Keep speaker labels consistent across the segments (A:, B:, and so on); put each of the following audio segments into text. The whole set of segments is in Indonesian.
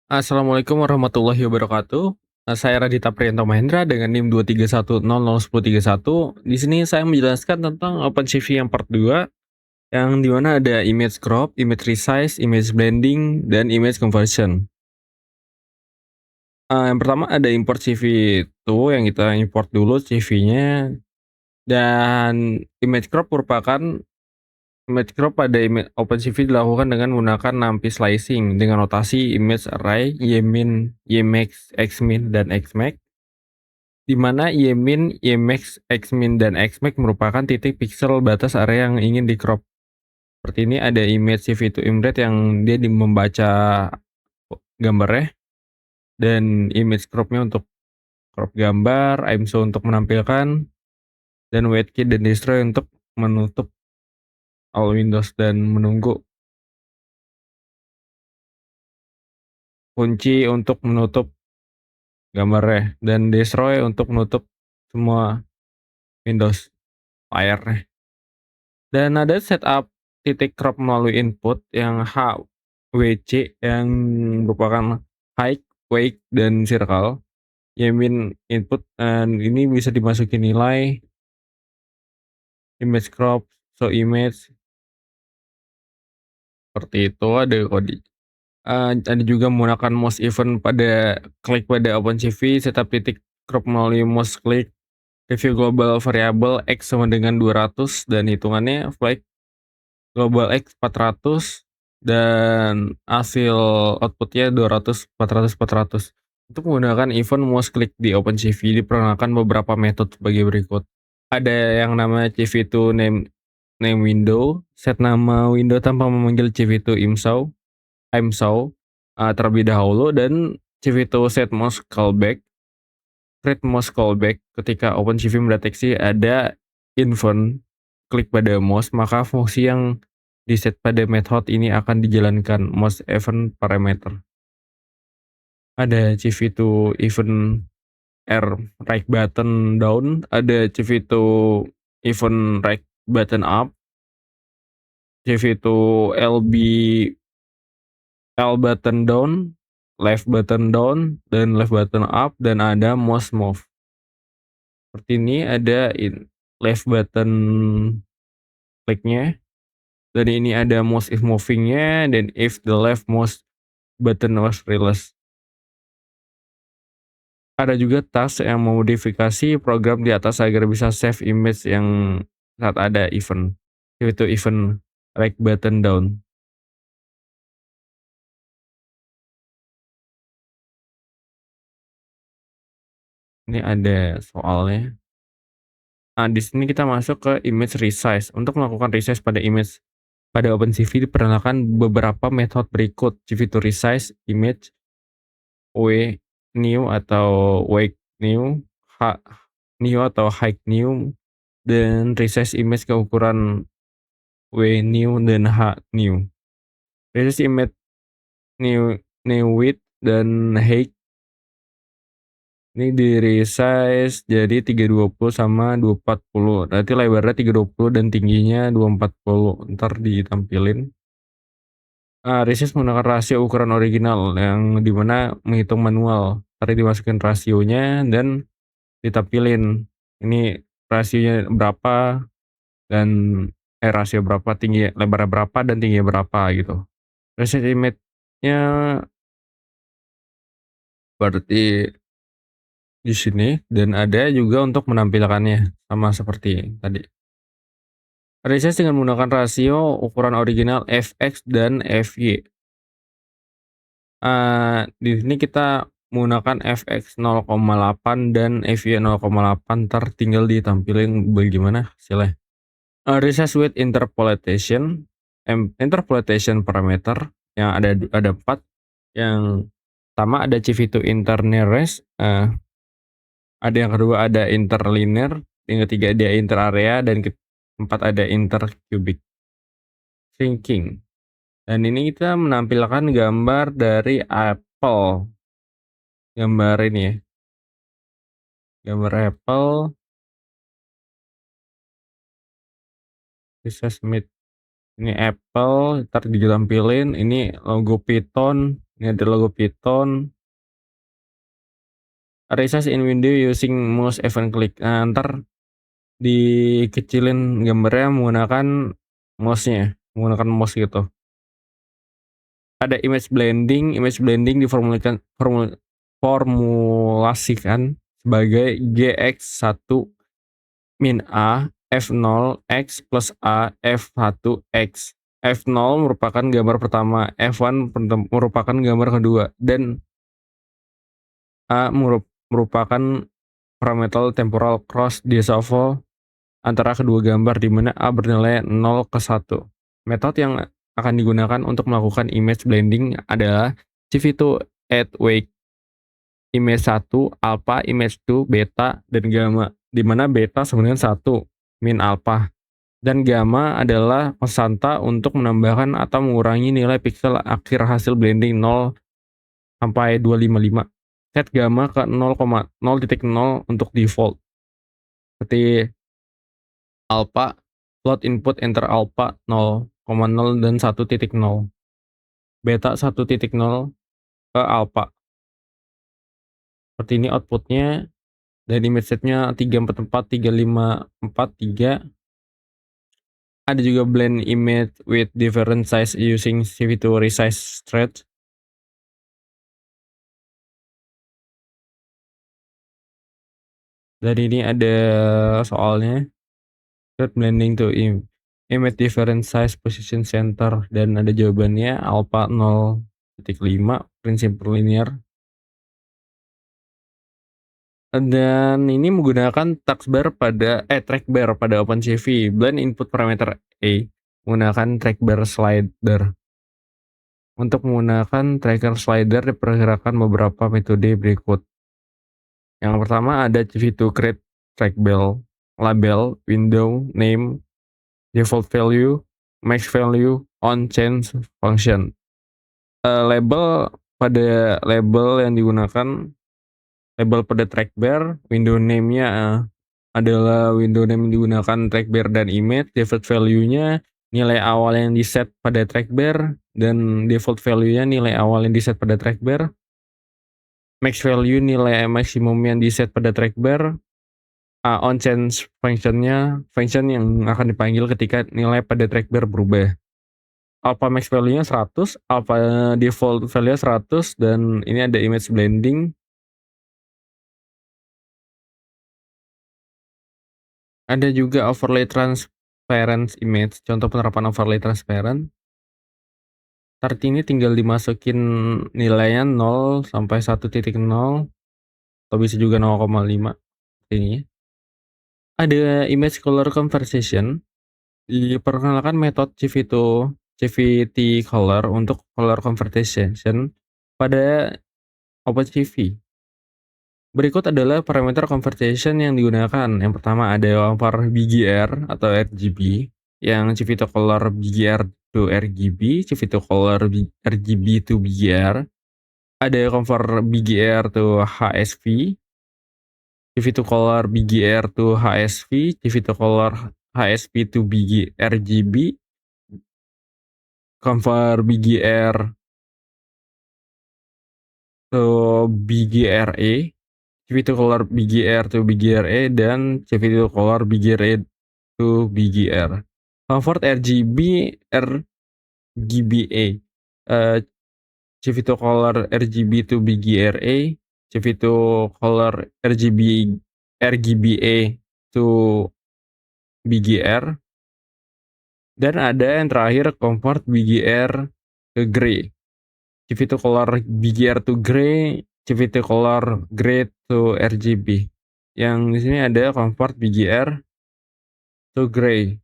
A: Assalamualaikum warahmatullahi wabarakatuh. Saya Radita Priyanto Mahendra dengan NIM 23100101031. Di sini saya menjelaskan tentang OpenCV yang part 2, yang di mana ada image crop, image resize, image blending, dan image conversion. Yang pertama ada import CV itu, yang kita import dulu CV-nya, dan image crop pada OpenCV dilakukan dengan menggunakan NumPy slicing dengan notasi image array, ymin, ymax, xmin, dan xmax. Di mana Ymin, Ymax, Xmin, dan Xmax merupakan titik piksel batas area yang ingin di-crop. Seperti ini ada image CV to imret yang dia membaca gambarnya, dan image crop-nya untuk crop gambar, IMSO untuk menampilkan, dan WetKey dan Destroy untuk menutup all windows dan menunggu. Kunci untuk menutup gambarnya, dan Destroy untuk menutup semua windows layarnya. Dan ada setup titik crop melalui input yang HWC yang merupakan height, weight, dan circle. Yamin input, dan ini bisa dimasuki nilai, image crop, show image, seperti itu ada kode. Ada juga menggunakan mouse event pada klik pada OpenCV, setup titik crop melalui mouse klik, review global variable X sama dengan 200 dan hitungannya flag global X 400 dan hasil outputnya 200, 400, 400. Untuk menggunakan event mouse click di OpenCV diperkenalkan beberapa metode sebagai berikut. Ada yang namanya CV2 name window, set nama window tanpa memanggil CV2 IMSO terlebih dahulu, dan CV2 set mouse callback, create mouse callback ketika OpenCV mendeteksi ada event klik pada mouse, maka fungsi yang di-set pada method ini akan dijalankan mouse event parameter. Ada CV2 event R right button down, ada CV2 event right button up, CV2 LB L button down, left button down, dan left button up, dan ada mouse move. Seperti ini ada left button kliknya, dan ini ada mouse if moving-nya, dan if the left mouse button was released. Ada juga task yang memodifikasi program di atas agar bisa save image yang saat ada event, yaitu event right button down. Ini ada soalnya. Di sini kita masuk ke image resize. Untuk melakukan resize pada image pada OpenCV diperkenalkan beberapa metode berikut: CV to resize image, W new atau wake new, H new atau height new, dan resize image ke ukuran W new dan H new. Resize image new width dan height ini di-resize jadi 320 sama 240. Nanti lebarnya 320 dan tingginya 240. Ntar ditampilin. Resize menggunakan rasio ukuran original yang dimana menghitung manual. Ntar dimasukin rasionya dan ditampilin. Ini rasionya berapa dan rasio berapa, tinggi lebarnya berapa dan tingginya berapa gitu. Resize image-nya berarti di sini, dan ada juga untuk menampilkannya sama seperti tadi. Resize dengan menggunakan rasio ukuran original Fx dan Fy. Di sini kita menggunakan Fx 0,8 dan Fy 0,8, ntar tinggal ditampilin bagaimana hasilnya. Resize with interpolation parameter yang ada 4. Yang pertama ada CV2 internearest, ada yang kedua ada interlinear, yang ketiga ada interarea, dan keempat ada intercubic shrinking. Dan ini kita menampilkan gambar dari apple. Gambar ini ya. Gambar apple. Bisa Smith. Ini apple, ntar ditampilin. Ini logo Python Ini ada logo Python. Resize in window using mouse event click. Nah, ntar dikecilin gambarnya menggunakan menggunakan mouse gitu. Ada image blending formulasikan sebagai GX1 min A F0 X plus A F1 X. F0 merupakan gambar pertama, F1 merupakan gambar kedua, dan A merupakan parameter temporal cross dissolve antara kedua gambar di mana A bernilai 0 ke 1. Metode yang akan digunakan untuk melakukan image blending adalah CV2 at wake, image 1, alpha, image 2, beta, dan gamma, di mana beta sama dengan 1 min alpha, dan gamma adalah konstanta untuk menambahkan atau mengurangi nilai piksel akhir hasil blending 0 sampai 255. Set gamma ke 0,0.0 untuk default. Seperti alpha, plot input enter alpha 0,0 dan 1.0. Beta 1.0 ke alpha. Seperti ini outputnya, dan image setnya 344, 354, 3. Ada juga blend image with different size using CV2 resize thread. Dan ini ada soalnya. Thread blending to image different size position center, dan ada jawabannya alpha 0.5 prinsip linear. Dan ini menggunakan trackbar pada OpenCV. Blend input parameter A menggunakan trackbar slider. Untuk menggunakan tracker slider diperkirakan beberapa metode berikut. Yang pertama ada CV2 create trackball, label, window, name, default value, max value, on change function. Label yang digunakan, label pada trackbar, window name-nya adalah window name yang digunakan trackbar dan image, default value-nya nilai awal yang diset pada trackbar, dan default value-nya nilai awal yang diset pada trackbar. Max value nilai maksimum yang diset pada trackbar. On change function yang akan dipanggil ketika nilai pada trackbar berubah. Alpha max value-nya 100, alpha default value 100, dan ini ada image blending. Ada juga overlay transparent image, contoh penerapan overlay transparent. Start ini tinggal dimasukin nilainya 0 sampai 1.0, atau bisa juga 0,5 ini. Ada image color conversion. Diperkenalkan metode CVT color untuk color conversion pada OpenCV. Berikut adalah parameter conversion yang digunakan. Yang pertama ada convert BGR atau RGB, yang CVT color BGR to RGB, CVT color RGB to BGR. Ada convert BGR to HSV, CVT color BGR to HSV, CVT color HSV to RGB, convert BGR to BGRA, CVT color BGR to BGRA, dan CVT color BGRA to BGR. Convert RGB RGBA, CVT color RGB to BGRA, CVT color RGBA to BGR, dan ada yang terakhir convert BGR ke gray, CVT color BGR to gray, CVT color gray to RGB. Yang di sini ada convert BGR to gray.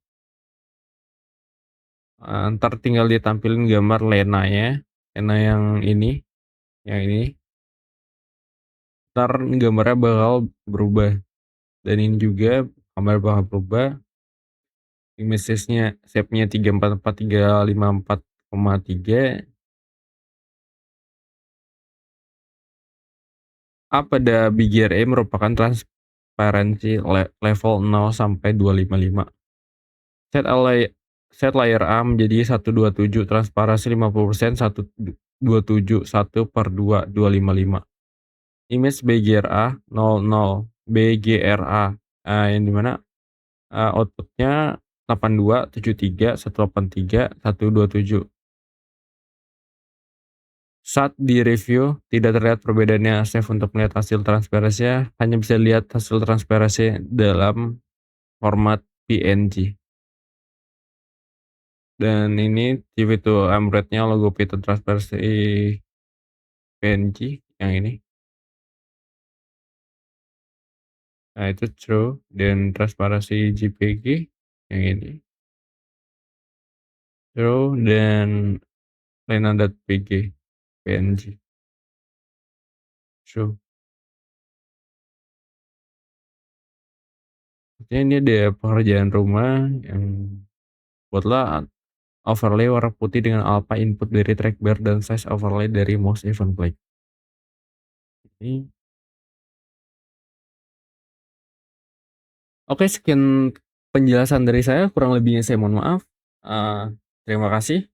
A: Ntar tinggal ditampilin gambar lena yang ini, ntar gambarnya bakal berubah, dan ini juga gambar bakal berubah. Image-nya shape-nya 344, 354,3. A pada BGRA merupakan transparansi level 0 sampai 255. Set layer A menjadi 127, transparansi 50%, 271/2 image BGRA 00 BGRA, yang di mana, output-nya 8273183127. Saat direview tidak terlihat perbedaannya. Save untuk melihat hasil transparansinya, hanya bisa lihat hasil transparansi dalam format PNG. Dan ini TV to AMOLED-nya logo Python transparansi PNG yang ini. Nah, itu true, dan transparansi JPG yang ini. True, dan Lena.pg PNG. True. Artinya ini ada pekerjaan rumah yang buatlah overlay warna putih dengan alpha input dari track bar dan size overlay dari mouse event plate. Ini oke, sekian penjelasan dari saya, kurang lebihnya saya mohon maaf. Terima kasih.